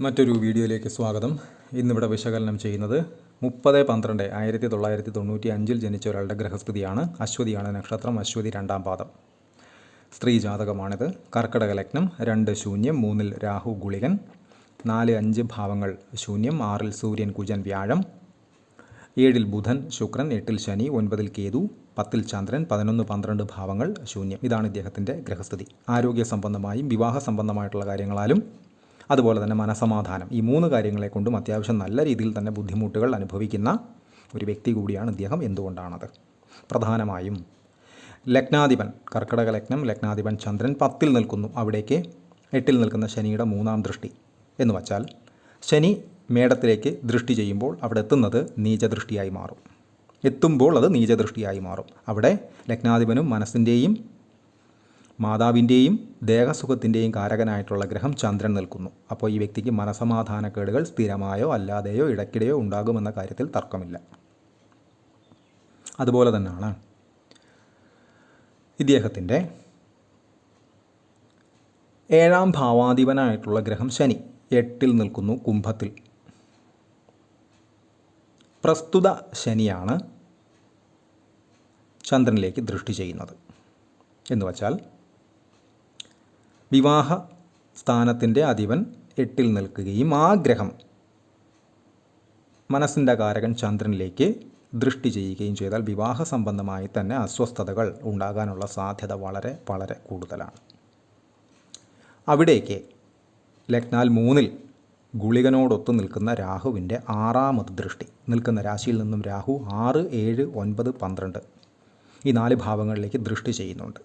മറ്റൊരു വീഡിയോയിലേക്ക് സ്വാഗതം. ഇന്നിവിടെ വിശകലനം ചെയ്യുന്നത് 30/12/1995 ജനിച്ച ഒരാളുടെ ഗ്രഹസ്ഥിതിയാണ്. അശ്വതിയാണ് നക്ഷത്രം, അശ്വതി 2-ാം പാദം, സ്ത്രീ ജാതകമാണിത്. കർക്കിടക ലഗ്നം, 2 ശൂന്യം, 3-ൽ രാഹു ഗുളികൻ, 4-5 ഭാവങ്ങൾ ശൂന്യം, 6-ൽ സൂര്യൻ കുജൻ വ്യാഴം, 7-ൽ ബുധൻ ശുക്രൻ, 8-ൽ ശനി, 9-ൽ കേതു, 10-ൽ ചന്ദ്രൻ, 11-12 ഭാവങ്ങൾ ശൂന്യം. ഇതാണ് ഇദ്ദേഹത്തിൻ്റെ ഗ്രഹസ്ഥിതി. ആരോഗ്യ സംബന്ധമായും വിവാഹ സംബന്ധമായിട്ടുള്ള കാര്യങ്ങളാലും അതുപോലെ തന്നെ മനസമാധാനം, ഈ 3 കാര്യങ്ങളെ കൊണ്ടും അത്യാവശ്യം നല്ല രീതിയിൽ തന്നെ ബുദ്ധിമുട്ടുകൾ അനുഭവിക്കുന്ന ഒരു വ്യക്തി കൂടിയാണ് ഇദ്ദേഹം. എന്തുകൊണ്ടാണത്? പ്രധാനമായും ലഗ്നാധിപൻ, കർക്കിടക ലഗ്നം, ലഗ്നാധിപൻ ചന്ദ്രൻ 10-ൽ നിൽക്കുന്നു. അവിടേക്ക് 8-ൽ നിൽക്കുന്ന ശനിയുടെ 3-ാം ദൃഷ്ടി എന്ന് വച്ചാൽ ശനി മേടത്തിലേക്ക് ദൃഷ്ടി ചെയ്യുമ്പോൾ അവിടെ എത്തുന്നത് നീചദൃഷ്ടിയായി മാറും. എത്തുമ്പോൾ അത് നീചദൃഷ്ടിയായി മാറും. അവിടെ ലഗ്നാധിപനും മനസ്സിൻ്റെയും മാതാവിൻ്റെയും ദേഹസുഖത്തിൻ്റെയും കാരകനായിട്ടുള്ള ഗ്രഹം ചന്ദ്രൻ നിൽക്കുന്നു. അപ്പോൾ ഈ വ്യക്തിക്ക് മനസമാധാനക്കേടുകൾ സ്ഥിരമായോ അല്ലാതെയോ ഇടയ്ക്കിടെയോ ഉണ്ടാകുമെന്ന കാര്യത്തിൽ തർക്കമില്ല. അതുപോലെ തന്നെയാണ് ഇദ്ദേഹത്തിൻ്റെ 7-ാം ഭാവാധിപനായിട്ടുള്ള ഗ്രഹം ശനി 8-ൽ നിൽക്കുന്നു, കുംഭത്തിൽ. പ്രസ്തുത ശനിയാണ് ചന്ദ്രനിലേക്ക് ദൃഷ്ടി ചെയ്യുന്നത്. എന്ന് വച്ചാൽ വിവാഹ സ്ഥാനത്തിൻ്റെ അധിപൻ 8-ൽ നിൽക്കുകയും ആ ഗ്രഹം മനസ്സിൻ്റെ കാരകൻ ചന്ദ്രനിലേക്ക് ദൃഷ്ടി ചെയ്യുകയും ചെയ്താൽ വിവാഹ സംബന്ധമായി തന്നെ അസ്വസ്ഥതകൾ ഉണ്ടാകാനുള്ള സാധ്യത വളരെ വളരെ കൂടുതലാണ്. അവിടേക്ക് ലഗ്നാൽ 3-ൽ ഗുളികനോടൊത്ത് നിൽക്കുന്ന രാഹുവിൻ്റെ 6-ാമത് ദൃഷ്ടി, നിൽക്കുന്ന രാശിയിൽ നിന്നും രാഹു 6, 7, 9, 12 ഈ 4 ഭാവങ്ങളിലേക്ക് ദൃഷ്ടി ചെയ്യുന്നുണ്ട്.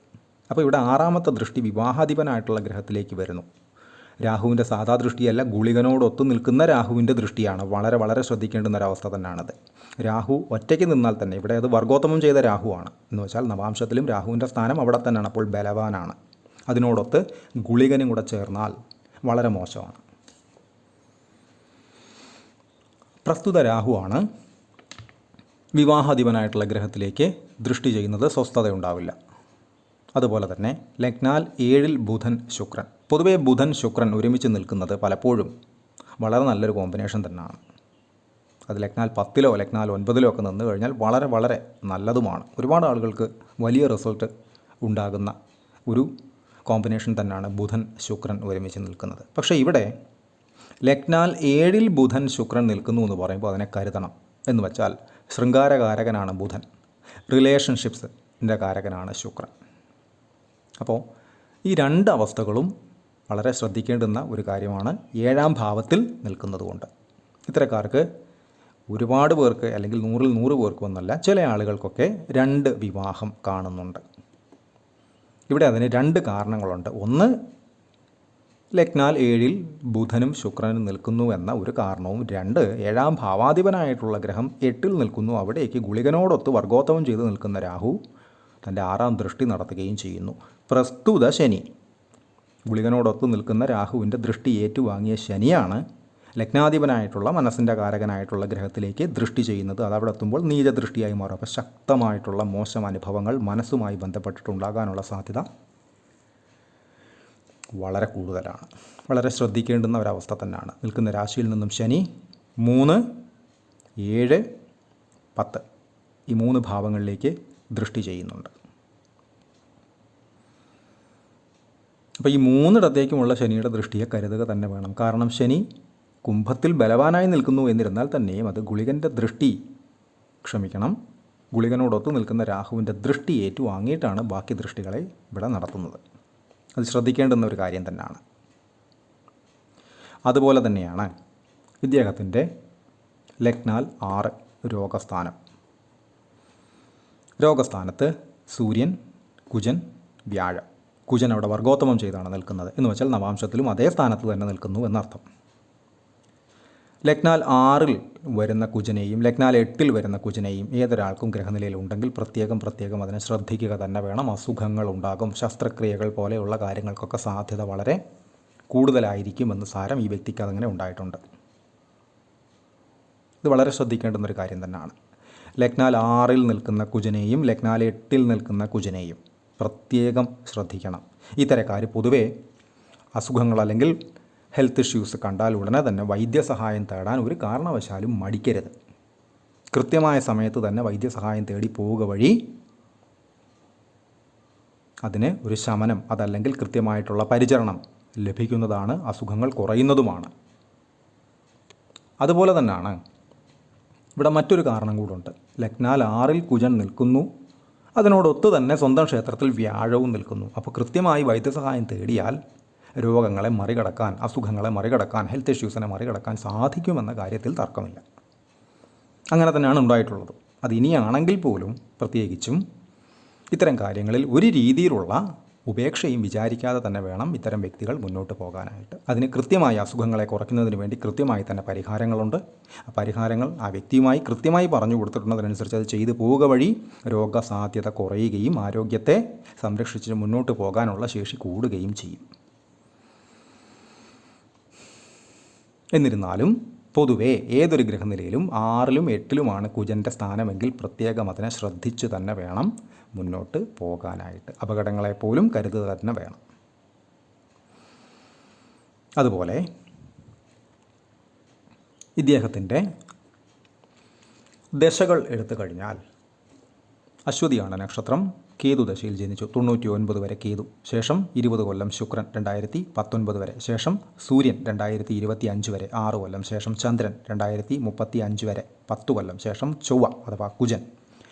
അപ്പോൾ ഇവിടെ 6-ാമത്തെ ദൃഷ്ടി വിവാഹാധിപനായിട്ടുള്ള ഗ്രഹത്തിലേക്ക് വരുന്നു. രാഹുവിൻ്റെ സാധാ ദൃഷ്ടിയല്ല, ഗുളികനോടൊത്ത് നിൽക്കുന്ന രാഹുവിൻ്റെ ദൃഷ്ടിയാണ്. വളരെ വളരെ ശ്രദ്ധിക്കേണ്ടുന്ന ഒരവസ്ഥ തന്നെയാണത്. രാഹു ഒറ്റയ്ക്ക് നിന്നാൽ തന്നെ, ഇവിടെ അത് വർഗോത്തമം ചെയ്ത രാഹുവാണ്. എന്ന് വെച്ചാൽ നവാംശത്തിലും രാഹുവിൻ്റെ സ്ഥാനം അവിടെ തന്നെയാണ്, അപ്പോൾ ബലവാനാണ്. അതിനോടൊത്ത് ഗുളികനും കൂടെ ചേർന്നാൽ വളരെ മോശമാണ്. പ്രസ്തുത രാഹുവാണ് വിവാഹാധിപനായിട്ടുള്ള ഗ്രഹത്തിലേക്ക് ദൃഷ്ടി ചെയ്യുന്നത്. സ്വസ്ഥതയുണ്ടാവില്ല. അതുപോലെ തന്നെ ലഗ്നാൽ 7-ൽ ബുധൻ ശുക്രൻ. പൊതുവേ ബുധൻ ശുക്രൻ ഒരുമിച്ച് നിൽക്കുന്നത് പലപ്പോഴും വളരെ നല്ലൊരു കോമ്പിനേഷൻ തന്നെയാണ്. അത് ലഗ്നാൽ 10-ലോ ലഗ്നാൽ 9-ലോ ഒക്കെ നിന്ന് കഴിഞ്ഞാൽ വളരെ വളരെ നല്ലതുമാണ്. ഒരുപാട് ആളുകൾക്ക് വലിയ റിസൾട്ട് ഉണ്ടാകുന്ന ഒരു കോമ്പിനേഷൻ തന്നെയാണ് ബുധൻ ശുക്രൻ ഒരുമിച്ച് നിൽക്കുന്നത്. പക്ഷേ ഇവിടെ ലഗ്നാൽ 7-ൽ ബുധൻ ശുക്രൻ നിൽക്കുന്നു എന്ന് പറയുമ്പോൾ അതിനെ കരുതണം. എന്ന് വച്ചാൽ ശൃംഗാരകാരകനാണ് ബുധൻ, റിലേഷൻഷിപ്സിൻ്റെ കാരകനാണ് ശുക്രൻ. അപ്പോൾ ഈ 2 അവസ്ഥകളും വളരെ ശ്രദ്ധിക്കേണ്ടുന്ന ഒരു കാര്യമാണ് 7-ാം ഭാവത്തിൽ നിൽക്കുന്നതുകൊണ്ട്. ഇത്തരക്കാർക്ക് ഒരുപാട് പേർക്ക്, അല്ലെങ്കിൽ 100-ൽ 100 പേർക്കൊന്നല്ല, ചില ആളുകൾക്കൊക്കെ 2 വിവാഹം കാണുന്നുണ്ട്. ഇവിടെ അതിന് 2 കാരണങ്ങളുണ്ട്. ഒന്ന്, ലഗ്നാൽ 7-ൽ ബുധനും ശുക്രനും നിൽക്കുന്നു എന്ന ഒരു കാരണവും. 2, 7-ാം ഭാവാധിപനായിട്ടുള്ള ഗ്രഹം 8-ൽ നിൽക്കുന്നു. അവിടേക്ക് ഗുളികനോടൊത്ത് വർഗോത്തമം ചെയ്ത് നിൽക്കുന്ന രാഹു തൻ്റെ 6-ാം ദൃഷ്ടി നടത്തുകയും ചെയ്യുന്നു. പ്രസ്തുത ശനി, ഗുളികനോടൊത്ത് നിൽക്കുന്ന രാഹുവിൻ്റെ ദൃഷ്ടി ഏറ്റുവാങ്ങിയ ശനിയാണ് ലഗ്നാധിപനായിട്ടുള്ള മനസ്സിൻ്റെ കാരകനായിട്ടുള്ള ഗ്രഹത്തിലേക്ക് ദൃഷ്ടി ചെയ്യുന്നത്. അതവിടെ എത്തുമ്പോൾ നീചദൃഷ്ടിയായി മാറും. അപ്പോൾ ശക്തമായിട്ടുള്ള മോശം അനുഭവങ്ങൾ മനസ്സുമായി ബന്ധപ്പെട്ടിട്ടുണ്ടാകാനുള്ള സാധ്യത വളരെ കൂടുതലാണ്. വളരെ ശ്രദ്ധിക്കേണ്ടുന്ന ഒരവസ്ഥ തന്നെയാണ്. നിൽക്കുന്ന രാശിയിൽ നിന്നും ശനി 3, 7, 10 ഈ 3 ഭാവങ്ങളിലേക്ക് ദൃഷ്ടി ചെയ്യുന്നുണ്ട്. അപ്പോൾ ഈ 3ഇടത്തേക്കുമുള്ള ശനിയുടെ ദൃഷ്ടിയെ കരുതുക തന്നെ വേണം. കാരണം ശനി കുംഭത്തിൽ ബലവാനായി നിൽക്കുന്നു എന്നിരുന്നാൽ തന്നെയും അത് ഗുളികനോടൊത്ത് നിൽക്കുന്ന രാഹുവിൻ്റെ ദൃഷ്ടി ഏറ്റുവാങ്ങിയിട്ടാണ് ബാക്കി ദൃഷ്ടികളെ ഇവിടെ നടത്തുന്നത്. അത് ശ്രദ്ധിക്കേണ്ടുന്ന ഒരു കാര്യം തന്നെയാണ്. അതുപോലെ തന്നെയാണ് ഇദ്ദേഹത്തിൻ്റെ ലഗ്നാൽ 6 രോഗസ്ഥാനത്ത് സൂര്യൻ കുജൻ വ്യാഴം. കുജൻ അവിടെ വർഗോത്തമം ചെയ്താണ് നിൽക്കുന്നത്. എന്ന് വെച്ചാൽ നവാംശത്തിലും അതേ സ്ഥാനത്ത് തന്നെ നിൽക്കുന്നു എന്നർത്ഥം. ലഗ്നാൽ 6-ൽ വരുന്ന കുജനെയും ലഗ്നാൽ 8-ൽ വരുന്ന കുജനെയും ഏതൊരാൾക്കും ഗ്രഹനിലയിൽ ഉണ്ടെങ്കിൽ പ്രത്യേകം അതിനെ ശ്രദ്ധിക്കുക തന്നെ വേണം. അസുഖങ്ങൾ ഉണ്ടാകും. ശസ്ത്രക്രിയകൾ പോലെയുള്ള കാര്യങ്ങൾക്കൊക്കെ സാധ്യത വളരെ കൂടുതലായിരിക്കുമെന്ന് സാരം. ഈ വ്യക്തിക്ക് അതങ്ങനെ ഉണ്ടായിട്ടുണ്ട്. ഇത് വളരെ ശ്രദ്ധിക്കേണ്ടുന്നൊരു കാര്യം തന്നെയാണ്. ലഗ്നാൽ 6-ൽ നിൽക്കുന്ന കുജനെയും ലഗ്നാൽ 8-ൽ നിൽക്കുന്ന കുജനെയും പ്രത്യേകം ശ്രദ്ധിക്കണം. ഇത്തരക്കാർ പൊതുവേ അസുഖങ്ങൾ അല്ലെങ്കിൽ ഹെൽത്ത് ഇഷ്യൂസ് കണ്ടാൽ ഉടനെ തന്നെ വൈദ്യസഹായം തേടാൻ ഒരു കാരണവശാലും മടിക്കരുത്. കൃത്യമായ സമയത്ത് തന്നെ വൈദ്യസഹായം തേടി പോവുക വഴി അതിന് ഒരു ശമനം, അതല്ലെങ്കിൽ കൃത്യമായിട്ടുള്ള പരിചരണം ലഭിക്കുന്നതാണ്, അസുഖങ്ങൾ കുറയുന്നതുമാണ്. അതുപോലെ തന്നെയാണ് ഇവിടെ മറ്റൊരു കാരണം കൂടുണ്ട്. ലഗ്നാൽ 6-ൽ കുജൻ നിൽക്കുന്നു, അതിനോടൊത്ത് തന്നെ സ്വന്തം ക്ഷേത്രത്തിൽ വ്യാഴവും നിൽക്കുന്നു. അപ്പോൾ കൃത്യമായി വൈദ്യസഹായം തേടിയാൽ രോഗങ്ങളെ മറികടക്കാൻ, അസുഖങ്ങളെ മറികടക്കാൻ, ഹെൽത്ത് ഇഷ്യൂസിനെ മറികടക്കാൻ സാധിക്കുമെന്ന കാര്യത്തിൽ തർക്കമില്ല. അങ്ങനെ തന്നെയാണ് ഉണ്ടായിട്ടുള്ളത്. അത് ഇനിയാണെങ്കിൽ പോലും പ്രത്യേകിച്ചും ഇത്തരം കാര്യങ്ങളിൽ ഒരു രീതിയിലുള്ള ഉപേക്ഷയും വിചാരിക്കാതെ തന്നെ വേണം ഇത്തരം വ്യക്തികൾ മുന്നോട്ട് പോകാനായിട്ട്. അതിന് കൃത്യമായി അസുഖങ്ങളെ കുറയ്ക്കുന്നതിന് വേണ്ടി കൃത്യമായി തന്നെ പരിഹാരങ്ങളുണ്ട്. ആ പരിഹാരങ്ങൾ ആ വ്യക്തിയുമായി കൃത്യമായി പറഞ്ഞു കൊടുത്തിട്ടുള്ളതിനനുസരിച്ച് അത് ചെയ്തു പോവുക വഴി രോഗസാധ്യത കുറയുകയും ആരോഗ്യത്തെ സംരക്ഷിച്ച് മുന്നോട്ട് പോകാനുള്ള ശേഷി കൂടുകയും ചെയ്യും. എന്നിരുന്നാലും പൊതുവേ ഏതൊരു ഗ്രഹനിലയിലും 6-ലും 8-ലുമാണ് കുജൻ്റെ സ്ഥാനമെങ്കിൽ പ്രത്യേകം അതിനെ ശ്രദ്ധിച്ചു തന്നെ വേണം മുന്നോട്ട് പോകാനായിട്ട്. അപകടങ്ങളെപ്പോലും കരുതുക തന്നെ വേണം. അതുപോലെ ഇദ്ദേഹത്തിൻ്റെ ദശകൾ എടുത്തു കഴിഞ്ഞാൽ അശ്വതിയാണ് നക്ഷത്രം. കേതു ദശയിൽ ജനിച്ചു. 99 വരെ കേതു, ശേഷം 20 കൊല്ലം ശുക്രൻ, 2019 വരെ, ശേഷം സൂര്യൻ 2025 വരെ 6 കൊല്ലം, ശേഷം ചന്ദ്രൻ 2035 വരെ 10 കൊല്ലം, ശേഷം ചൊവ്വ അഥവാ കുജൻ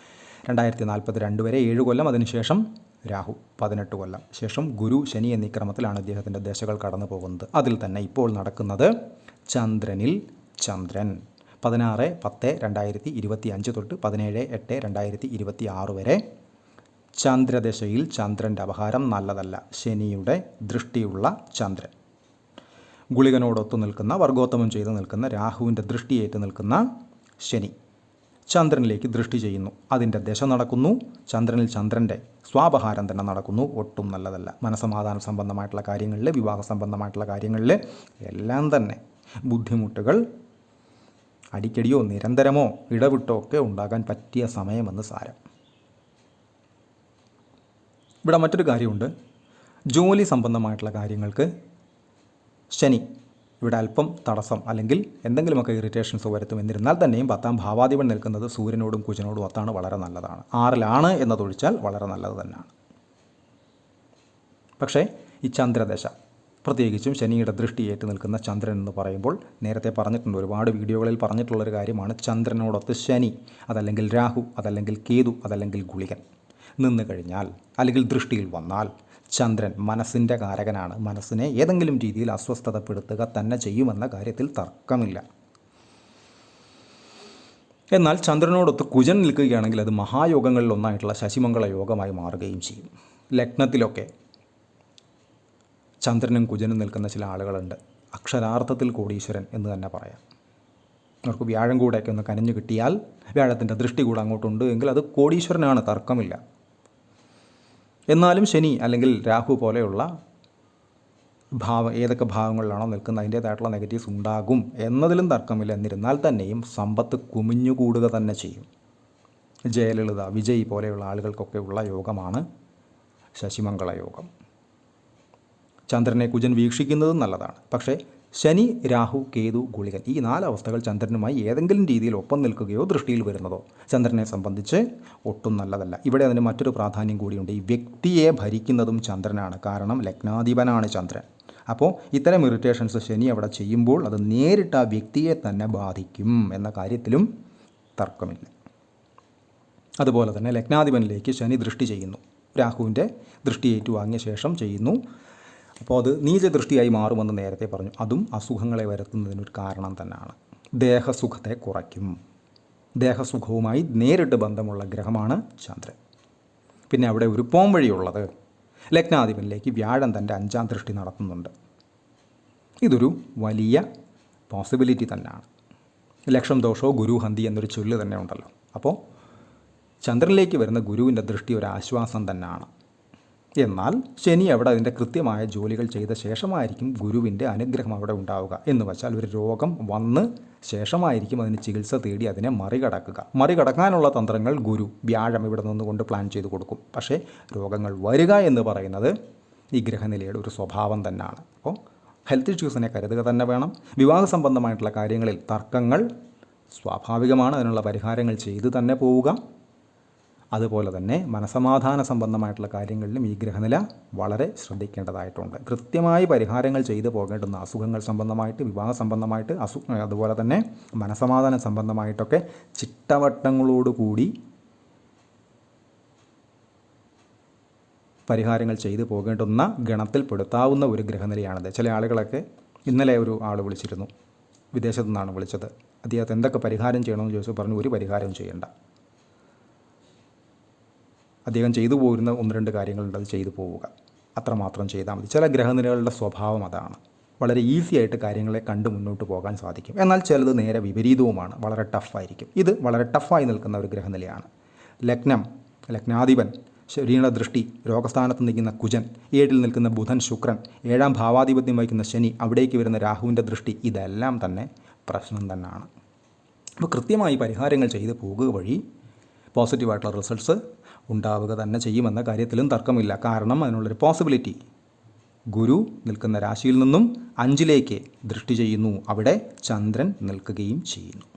2042 വരെ 7 കൊല്ലം, അതിനുശേഷം രാഹു 18 കൊല്ലം, ശേഷം ഗുരു, ശനി എന്നീ ക്രമത്തിലാണ് ഇദ്ദേഹത്തിൻ്റെ ദശകൾ കടന്നു പോകുന്നത്. അതിൽ തന്നെ ഇപ്പോൾ നടക്കുന്നത് ചന്ദ്രനിൽ ചന്ദ്രൻ 16/10/2025 തൊട്ട് 17/8/2026 വരെ ചന്ദ്രദശയിൽ ചന്ദ്രൻ്റെ അപഹാരം നല്ലതല്ല. ശനിയുടെ ദൃഷ്ടിയുള്ള ചന്ദ്രൻ, ഗുളികനോടൊത്തു നിൽക്കുന്ന, വർഗോത്തമം ചെയ്ത് നിൽക്കുന്ന, രാഹുവിൻ്റെ ദൃഷ്ടിയേറ്റ് നിൽക്കുന്ന ശനി ചന്ദ്രനിലേക്ക് ദൃഷ്ടി ചെയ്യുന്നു. അതിൻ്റെ ദശ നടക്കുന്നു. ചന്ദ്രനിൽ ചന്ദ്രൻ്റെ സ്വാപഹാരം തന്നെ നടക്കുന്നു. ഒട്ടും നല്ലതല്ല. മനസമാധാന സംബന്ധമായിട്ടുള്ള കാര്യങ്ങളിൽ, വിവാഹ സംബന്ധമായിട്ടുള്ള കാര്യങ്ങളിൽ എല്ലാം തന്നെ ബുദ്ധിമുട്ടുകൾ അടിക്കടിയോ നിരന്തരമോ ഇടവിട്ടോ ഒക്കെ ഉണ്ടാകാൻ പറ്റിയ സമയമെന്ന് സാരം. ഇവിടെ മറ്റൊരു കാര്യമുണ്ട്. ജോലി സംബന്ധമായിട്ടുള്ള കാര്യങ്ങൾക്ക് ശനി ഇവിടെ അല്പം തടസ്സം അല്ലെങ്കിൽ എന്തെങ്കിലുമൊക്കെ ഇറിറ്റേഷൻസ് വരുത്തും. എന്നിരുന്നാൽ തന്നെയും 10ാം ഭാവാധിപൻ നിൽക്കുന്നത് സൂര്യനോടും കുജനോടും ഒത്താണ്, വളരെ നല്ലതാണ്. 6-ലാണ് എന്നതൊഴിച്ചാൽ വളരെ നല്ലത് തന്നെയാണ്. പക്ഷേ ഈ ചന്ദ്രദശ, പ്രത്യേകിച്ചും ശനിയുടെ ദൃഷ്ടിയേറ്റ് നിൽക്കുന്ന ചന്ദ്രൻ എന്ന് പറയുമ്പോൾ നേരത്തെ പറഞ്ഞിട്ടുണ്ട്, ഒരുപാട് വീഡിയോകളിൽ പറഞ്ഞിട്ടുള്ളൊരു കാര്യമാണ്. ചന്ദ്രനോടൊത്ത് ശനി, അതല്ലെങ്കിൽ രാഹു, അതല്ലെങ്കിൽ കേതു, അതല്ലെങ്കിൽ ഗുളികൻ നിന്ന് കഴിഞ്ഞാൽ, അല്ലെങ്കിൽ ദൃഷ്ടിയിൽ വന്നാൽ, ചന്ദ്രൻ മനസ്സിൻ്റെ കാരകനാണ്. മനസ്സിനെ ഏതെങ്കിലും രീതിയിൽ അസ്വസ്ഥതപ്പെടുത്തുക തന്നെ ചെയ്യുമെന്ന കാര്യത്തിൽ തർക്കമില്ല. എന്നാൽ ചന്ദ്രനോടൊത്ത് കുജൻ നിൽക്കുകയാണെങ്കിൽ അത് മഹായോഗങ്ങളിൽ ഒന്നായിട്ടുള്ള ശശിമംഗള യോഗമായി മാറുകയും ചെയ്യും. ലഗ്നത്തിലൊക്കെ ചന്ദ്രനും കുജനും നിൽക്കുന്ന ചില ആളുകളുണ്ട്. അക്ഷരാർത്ഥത്തിൽ കോടീശ്വരൻ എന്ന് തന്നെ പറയാം. അവർക്ക് വ്യാഴം കൂടെയൊക്കെ ഒന്ന് കനിഞ്ഞു കിട്ടിയാൽ, വ്യാഴത്തിൻ്റെ ദൃഷ്ടി കൂടെ അങ്ങോട്ടുണ്ട് എങ്കിൽ അത് കോടീശ്വരനാണ്, തർക്കമില്ല. എന്നാലും ശനി അല്ലെങ്കിൽ രാഹു പോലെയുള്ള ഏതൊക്കെ ഭാവങ്ങളിലാണോ നിൽക്കുന്നത് അതിൻ്റേതായിട്ടുള്ള നെഗറ്റീവ്സ് ഉണ്ടാകും എന്നതിലും തർക്കമില്ല. എന്നിരുന്നാൽ തന്നെയും സമ്പത്ത് കുമിഞ്ഞുകൂടുക തന്നെ ചെയ്യും. ജയലളിത, വിജയ് പോലെയുള്ള ആളുകൾക്കൊക്കെ ഉള്ള യോഗമാണ് ശശിമംഗള യോഗം. ചന്ദ്രനെ കുജൻ വീക്ഷിക്കുന്നതും നല്ലതാണ്. പക്ഷേ ശനി, രാഹു, കേതു, ഗുളികൻ ഈ 4 അവസ്ഥകൾ ചന്ദ്രനുമായി ഏതെങ്കിലും രീതിയിൽ ഒപ്പം നിൽക്കുകയോ ദൃഷ്ടിയിൽ വരുന്നതോ ചന്ദ്രനെ സംബന്ധിച്ച് ഒട്ടും നല്ലതല്ല. ഇവിടെ അതിന് മറ്റൊരു പ്രാധാന്യം കൂടിയുണ്ട്. ഈ വ്യക്തിയെ ഭരിക്കുന്നതും ചന്ദ്രനാണ്. കാരണം ലഗ്നാധിപനാണ് ചന്ദ്രൻ. അപ്പോൾ ഇത്തരം ഇറിറ്റേഷൻസ് ശനി അവിടെ ചെയ്യുമ്പോൾ അത് നേരിട്ട് ആ വ്യക്തിയെ തന്നെ ബാധിക്കും എന്ന കാര്യത്തിലും തർക്കമില്ല. അതുപോലെ തന്നെ ലഗ്നാധിപനിലേക്ക് ശനി ദൃഷ്ടി ചെയ്യുന്നു. രാഹുവിൻ്റെ ദൃഷ്ടി ഏറ്റുവാങ്ങിയ ശേഷം ചെയ്യുന്നു. അപ്പോൾ അത് നീചദൃഷ്ടിയായി മാറുമെന്ന് നേരത്തെ പറഞ്ഞു. അതും അസുഖങ്ങളെ വരുത്തുന്നതിനൊരു കാരണം തന്നെയാണ്. ദേഹസുഖത്തെ കുറയ്ക്കും. ദേഹസുഖവുമായി നേരിട്ട് ബന്ധമുള്ള ഗ്രഹമാണ് ചന്ദ്രൻ. പിന്നെ അവിടെ ഒരു പോം വഴിയുള്ളത്, ലഗ്നാധിപനിലേക്ക് വ്യാഴം തൻ്റെ 5ാം ദൃഷ്ടി നടത്തുന്നുണ്ട്. ഇതൊരു വലിയ പോസിബിലിറ്റി തന്നെയാണ്. ലക്ഷം ദോഷോ ഗുരുഹന്തി എന്നൊരു ചൊല്ല് തന്നെ ഉണ്ടല്ലോ. അപ്പോൾ ചന്ദ്രനിലേക്ക് വരുന്ന ഗുരുവിൻ്റെ ദൃഷ്ടി ഒരു ആശ്വാസം തന്നെയാണ്. എന്നാൽ ശനി അവിടെ അതിൻ്റെ കൃത്യമായ ജോലികൾ ചെയ്ത ശേഷമായിരിക്കും ഗുരുവിൻ്റെ അനുഗ്രഹം അവിടെ ഉണ്ടാവുക. എന്ന് വച്ചാൽ ഒരു രോഗം വന്ന് ശേഷമായിരിക്കും അതിന് ചികിത്സ തേടി അതിനെ മറികടക്കാനുള്ള തന്ത്രങ്ങൾ ഗുരു, വ്യാഴം ഇവിടെ നിന്നുകൊണ്ട് പ്ലാൻ ചെയ്ത് കൊടുക്കും. പക്ഷേ രോഗങ്ങൾ വരിക എന്ന് പറയുന്നത് ഈ ഗ്രഹനിലയുടെ ഒരു സ്വഭാവം തന്നെയാണ്. അപ്പോൾ ഹെൽത്ത് ഇഷ്യൂസിനെ കരുതുക തന്നെ വേണം. വിവാഹ സംബന്ധമായിട്ടുള്ള കാര്യങ്ങളിൽ തർക്കങ്ങൾ സ്വാഭാവികമാണ്, അതിനുള്ള പരിഹാരങ്ങൾ ചെയ്തു തന്നെ പോവുക. അതുപോലെ തന്നെ മനസമാധാന സംബന്ധമായിട്ടുള്ള കാര്യങ്ങളിലും ഈ ഗ്രഹനില വളരെ ശ്രദ്ധിക്കേണ്ടതായിട്ടുണ്ട്. കൃത്യമായി പരിഹാരങ്ങൾ ചെയ്തു പോകേണ്ടുന്ന അസുഖങ്ങൾ സംബന്ധമായിട്ട്, വിവാഹ സംബന്ധമായിട്ട്, അതുപോലെ തന്നെ മനസമാധാന സംബന്ധമായിട്ടൊക്കെ ചിട്ടവട്ടങ്ങളോടുകൂടി പരിഹാരങ്ങൾ ചെയ്തു പോകേണ്ടുന്ന ഗണത്തിൽപ്പെടുത്താവുന്ന ഒരു ഗ്രഹനിലയാണിത്. ചില ആളുകളൊക്കെ, ഇന്നലെ ഒരു ആൾ വിളിച്ചിരുന്നു, വിദേശത്തു നിന്നാണ് വിളിച്ചത്. അദ്ദേഹത്തെ എന്തൊക്കെ പരിഹാരം ചെയ്യണമെന്ന് ചോദിച്ചു. പറഞ്ഞു, ഒരു പരിഹാരവും ചെയ്യേണ്ട, അദ്ദേഹം ചെയ്തു പോരുന്ന 1-2 കാര്യങ്ങളുണ്ട്, അത് ചെയ്തു പോവുക, അത്രമാത്രം ചെയ്താൽ മതി. ചില ഗ്രഹനിലകളുടെ സ്വഭാവം അതാണ്. വളരെ ഈസി ആയിട്ട് കാര്യങ്ങളെ കണ്ട് മുന്നോട്ട് പോകാൻ സാധിക്കും. എന്നാൽ ചിലത് നേരെ വിപരീതവുമാണ്, വളരെ ടഫായിരിക്കും. ഇത് വളരെ ടഫായി നിൽക്കുന്ന ഒരു ഗ്രഹനിലയാണ്. ലഗ്നാധിപൻ ശനിയുടെ ദൃഷ്ടി, രോഗസ്ഥാനത്ത് നിൽക്കുന്ന കുജൻ, 7-ൽ നിൽക്കുന്ന ബുധൻ, ശുക്രൻ, 7-ാം ഭാവാധിപത്യം വഹിക്കുന്ന ശനി, അവിടേക്ക് വരുന്ന രാഹുവിൻ്റെ ദൃഷ്ടി, ഇതെല്ലാം തന്നെ പ്രശ്നം തന്നെയാണ്. അപ്പോൾ കൃത്യമായി പരിഹാരങ്ങൾ ചെയ്ത് പോകുക വഴി പോസിറ്റീവായിട്ടുള്ള റിസൾട്ട്സ് ഉണ്ടാവുക തന്നെ ചെയ്യുമെന്ന കാര്യത്തിലും തർക്കമില്ല. കാരണം അതിനുള്ളൊരു പോസിബിലിറ്റി, ഗുരു നിൽക്കുന്ന രാശിയിൽ നിന്നും 5-ലേക്ക് ദൃഷ്ടി ചെയ്യുന്നു, അവിടെ ചന്ദ്രൻ നിൽക്കുകയും ചെയ്യുന്നു.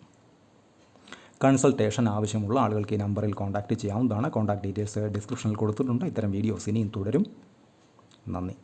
കൺസൾട്ടേഷൻ ആവശ്യമുള്ള ആളുകൾക്ക് ഈ നമ്പറിൽ കോൺടാക്റ്റ് ചെയ്യാവുന്നതാണ്. കോൺടാക്ട് ഡീറ്റെയിൽസ് ഡിസ്ക്രിപ്ഷനിൽ കൊടുത്തിട്ടുണ്ട്. ഇത്തരം വീഡിയോസ് ഇനിയും തുടരും. നന്ദി.